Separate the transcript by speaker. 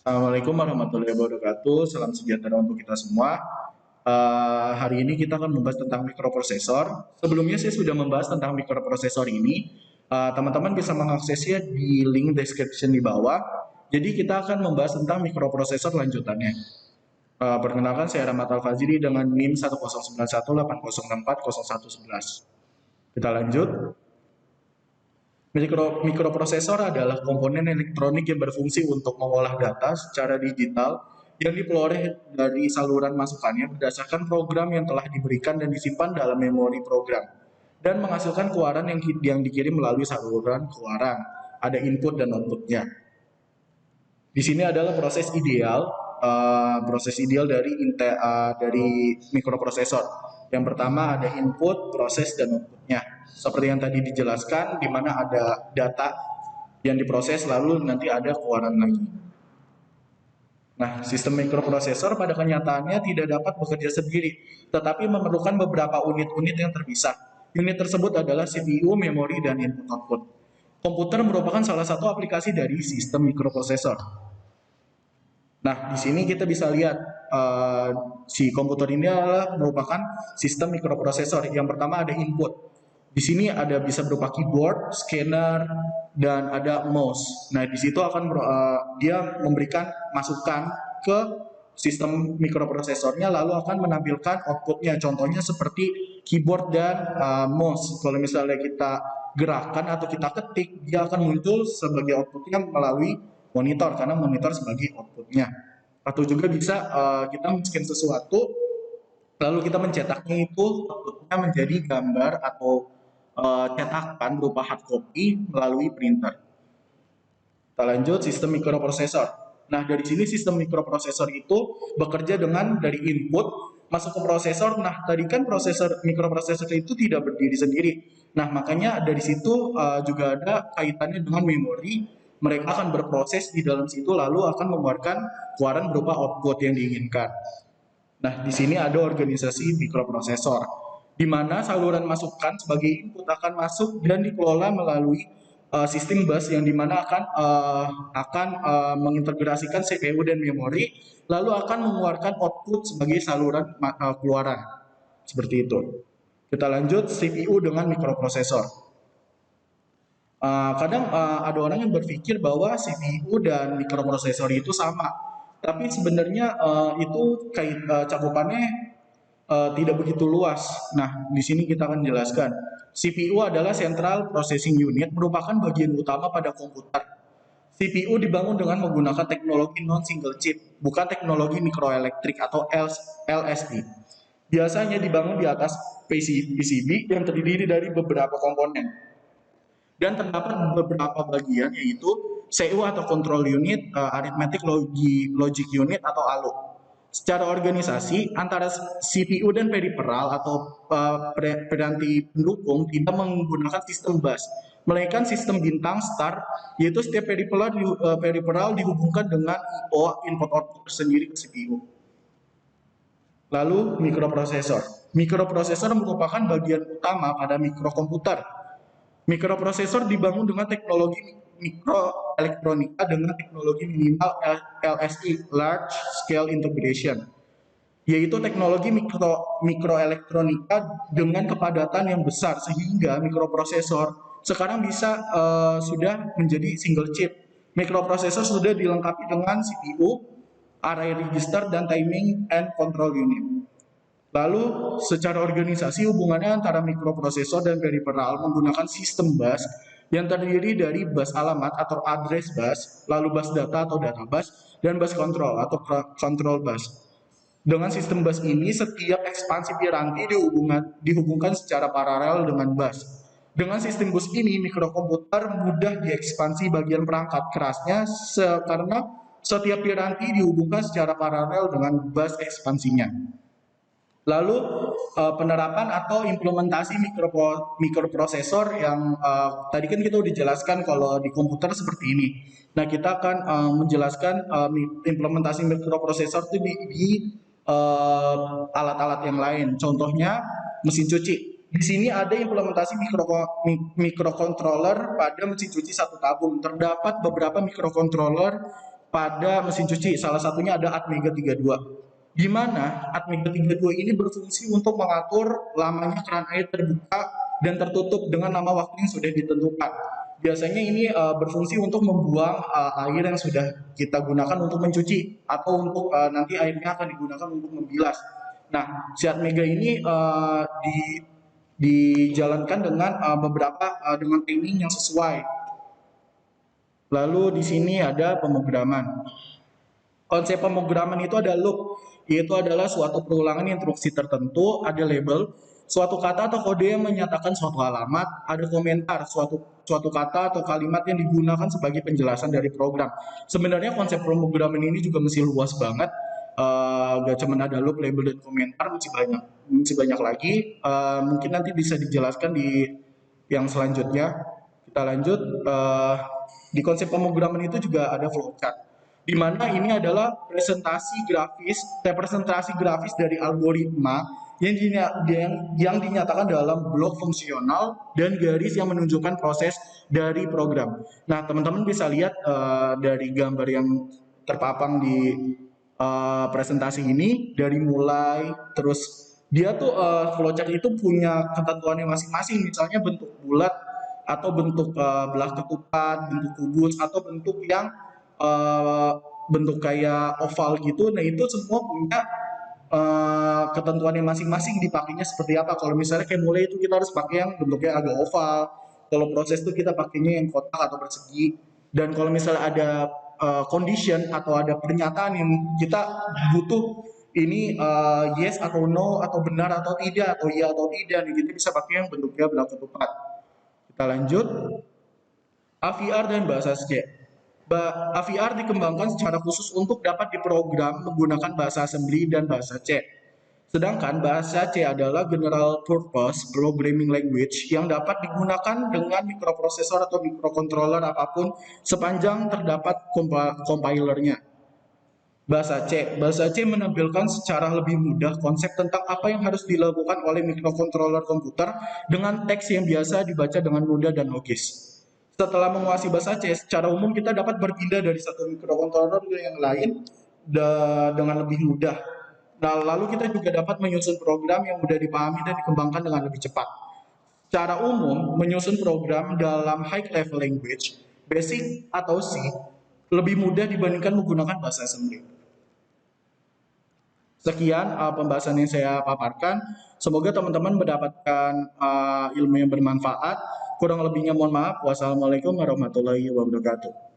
Speaker 1: Assalamualaikum warahmatullahi wabarakatuh. Salam sejahtera untuk kita semua. Hari ini kita akan membahas tentang mikroprosesor. Sebelumnya saya sudah membahas tentang mikroprosesor ini. Teman-teman bisa mengaksesnya di link description di bawah. Jadi kita akan membahas tentang mikroprosesor lanjutannya. Perkenalkan saya Rahmat Al-Faziri dengan NIM 10918064011. Kita lanjut. Mikroprosesor adalah komponen elektronik yang berfungsi untuk mengolah data secara digital yang diperoleh dari saluran masukannya berdasarkan program yang telah diberikan dan disimpan dalam memori program dan menghasilkan keluaran yang dikirim melalui saluran keluaran. Ada input dan outputnya. Di sini adalah proses ideal dari mikroprosesor. Yang pertama ada input, proses, dan outputnya. Seperti yang tadi dijelaskan, di mana ada data yang diproses lalu nanti ada keluaran lagi. Nah, sistem mikroprosesor pada kenyataannya tidak dapat bekerja sendiri, tetapi memerlukan beberapa unit-unit yang terpisah. Unit tersebut adalah CPU, memori, dan input-output. Komputer merupakan salah satu aplikasi dari sistem mikroprosesor. Nah, di sini kita bisa lihat si komputer ini adalah merupakan sistem mikroprosesor. Yang pertama ada input. Di sini ada bisa berupa keyboard, scanner, dan ada mouse. Nah, di situ akan dia memberikan masukan ke sistem mikroprosesornya, lalu akan menampilkan outputnya. Contohnya seperti keyboard dan mouse. Kalau misalnya kita gerakan atau kita ketik, dia akan muncul sebagai outputnya melalui monitor, karena monitor sebagai outputnya. Atau juga bisa kita men-scan sesuatu, lalu kita mencetaknya itu outputnya menjadi gambar atau cetakan berupa hard copy melalui printer. Kita lanjut sistem mikroprosesor. Nah, dari sini sistem mikroprosesor itu bekerja dengan dari input masuk ke prosesor. Nah, tadi kan mikroprosesor itu tidak berdiri sendiri. Nah, makanya dari situ juga ada kaitannya dengan memori. Mereka akan berproses di dalam situ lalu akan mengeluarkan keluaran berupa output yang diinginkan. Nah, di sini ada organisasi mikroprosesor, di mana saluran masukan sebagai input akan masuk dan dikelola melalui sistem bus yang dimana akan mengintegrasikan CPU dan memori, lalu akan mengeluarkan output sebagai saluran keluaran. Seperti itu. Kita lanjut CPU dengan mikroprosesor. Kadang ada orang yang berpikir bahwa CPU dan mikroprosesor itu sama, tapi sebenarnya itu cakupannya tidak begitu luas. Nah, di sini kita akan jelaskan. CPU adalah Central Processing Unit, merupakan bagian utama pada komputer. CPU dibangun dengan menggunakan teknologi non-single chip, bukan teknologi mikroelektrik atau LSI. Biasanya dibangun di atas PCB yang terdiri dari beberapa komponen. Dan terdapat beberapa bagian yaitu CU atau Control Unit, Arithmetic Logic Unit atau ALU. Secara organisasi, antara CPU dan peripheral atau peranti pendukung tidak menggunakan sistem bus, melainkan sistem bintang star, yaitu setiap peripheral dihubungkan dengan I/O input output tersendiri ke CPU. Lalu mikroprosesor. Mikroprosesor merupakan bagian utama pada mikrokomputer. Mikroprosesor dibangun dengan teknologi mikroelektronika dengan teknologi minimal LSI (Large Scale Integration), yaitu teknologi mikroelektronika dengan kepadatan yang besar sehingga mikroprosesor sekarang sudah menjadi single chip. Mikroprosesor sudah dilengkapi dengan CPU, array register, dan timing and control unit. Lalu, secara organisasi hubungannya antara mikroprosesor dan peripheral menggunakan sistem bus yang terdiri dari bus alamat atau address bus, lalu bus data atau data bus, dan bus control atau control bus. Dengan sistem bus ini, setiap ekspansi piranti dihubungkan secara paralel dengan bus. Dengan sistem bus ini, mikrokomputer mudah diekspansi bagian perangkat kerasnya karena setiap piranti dihubungkan secara paralel dengan bus ekspansinya. Lalu penerapan atau implementasi mikroprosesor yang tadi kan kita udah jelaskan kalau di komputer seperti ini. Nah, kita akan menjelaskan implementasi mikroprosesor itu di alat-alat yang lain. Contohnya mesin cuci. Di sini ada implementasi mikrocontroller pada mesin cuci satu tabung. Terdapat beberapa mikrocontroller pada mesin cuci. Salah satunya ada Atmega 32. Di mana Atmega 32 ini berfungsi untuk mengatur lamanya keran air terbuka dan tertutup dengan nama waktu yang sudah ditentukan. Biasanya ini berfungsi untuk membuang air yang sudah kita gunakan untuk mencuci atau untuk nanti airnya akan digunakan untuk membilas. Nah, si Atmega ini dijalankan dengan beberapa dengan timing yang sesuai. Lalu di sini ada pemrograman. Konsep pemrograman itu ada loop, yaitu adalah suatu perulangan instruksi tertentu, ada label, suatu kata atau kode yang menyatakan suatu alamat, ada komentar, suatu kata atau kalimat yang digunakan sebagai penjelasan dari program. Sebenarnya konsep pemrograman ini juga masih luas banget. Gak cuma ada loop, label, dan komentar, masih banyak lagi. Mungkin nanti bisa dijelaskan di yang selanjutnya. Kita lanjut. Di konsep pemrograman itu juga ada flowchart, di mana ini adalah representasi grafis dari algoritma yang dinyatakan dalam blok fungsional dan garis yang menunjukkan proses dari program. Nah, teman-teman bisa lihat dari gambar yang terpapang di presentasi ini, dari mulai terus dia tuh flowchart itu punya ketentuannya masing-masing, misalnya bentuk bulat atau bentuk belah ketupat, bentuk kubus, atau bentuk yang bentuk kayak oval gitu. Nah, itu semua punya ketentuannya masing-masing, dipakainya seperti apa. Kalau misalnya kayak mulai itu kita harus pakai yang bentuknya agak oval, kalau proses itu kita pakainya yang kotak atau persegi. Dan kalau misalnya ada condition atau ada pernyataan yang kita butuh ini yes atau no, atau benar atau tidak, atau iya atau tidak, gitu bisa pakai yang bentuknya belah ketupat. Kita lanjut. AVR dan bahasa C. AVR dikembangkan secara khusus untuk dapat diprogram menggunakan bahasa assembly dan bahasa C. Sedangkan bahasa C adalah General Purpose Programming Language yang dapat digunakan dengan mikroprosesor atau mikrocontroller apapun sepanjang terdapat compilernya. Bahasa C menampilkan secara lebih mudah konsep tentang apa yang harus dilakukan oleh mikrocontroller komputer dengan teks yang biasa dibaca dengan mudah dan logis. Setelah menguasai bahasa C, secara umum kita dapat berpindah dari satu mikrocontroller ke yang lain dengan lebih mudah. Nah, lalu kita juga dapat menyusun program yang mudah dipahami dan dikembangkan dengan lebih cepat. Secara umum, menyusun program dalam high level language, basic atau C, lebih mudah dibandingkan menggunakan bahasa assembly. Sekian pembahasan yang saya paparkan. Semoga teman-teman mendapatkan ilmu yang bermanfaat. Kurang lebihnya mohon maaf. Wassalamualaikum warahmatullahi wabarakatuh.